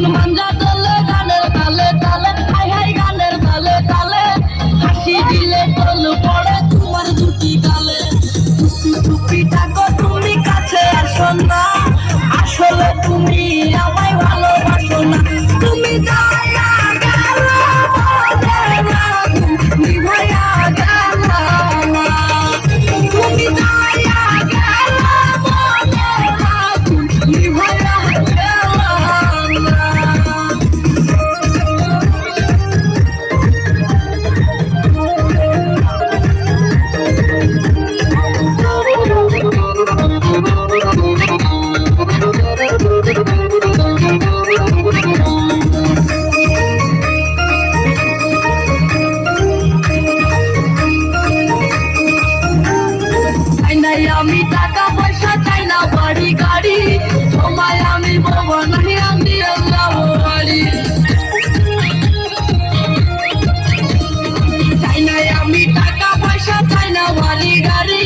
চাকন মাঞ্জা দলে গানের তালে তালে হাই হাই গানের তালে তালে হাসি দিলে তোল পড়ে তোমার দুটি গালে টুপি টুপি থাকো তুমি কাছে আসো না আসলে তুমি আমায় ভালোবাসো না তুমি দয়া গেল তুমি ভয়া গেল তুমি দয়া গেল তুমি ভয়া আমি টাকা পয়সা চাই না বাড়ি গাড়ি সময় আমি বাবা নাহি আমি আল্লাহ বাড়ি চাই না আমি টাকা পয়সা চাই না বাড়ি গাড়ি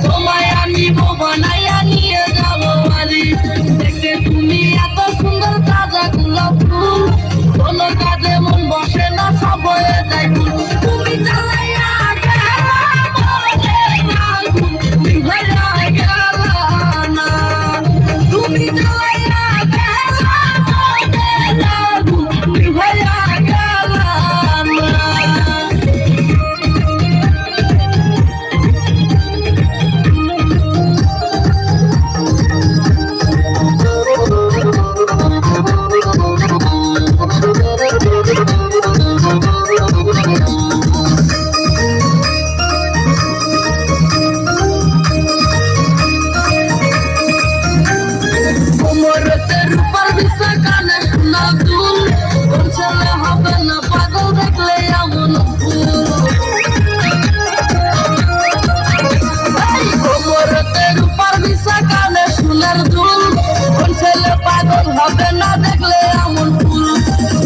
সময় আমি বাবা নাই নিয়ে যাবো বাড়ি দেখে তুমি এত সুন্দর তাজা গোলাপ ফুল কোনো কাজে মন বসে না সব হয়ে যায় তুমি চালাইয়া হবে না দেখলে এমন ফুল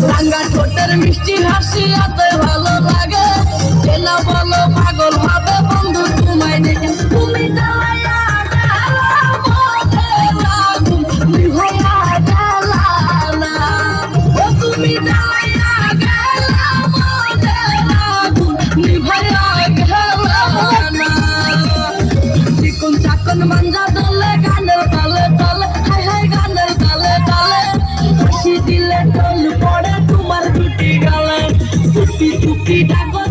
রাঙ্গা ঠোঁটের মিষ্টি হাসি এত ভালো লাগে চেনা বলো পাগল হবে বন্ধু তোমায় দেখে তুমি দয়া তুমি ভয়া গেলা না ও তুমি দয়া গেলা তুমি ভয়া গেলা না চিকন চাকন মাঞ্জা দলে গানের তালে তালে হাই হাই গানের তালে তালে হাসি দিলে তোল পড়ে তোমার দুটি গালে টুপি টুপি ডাকো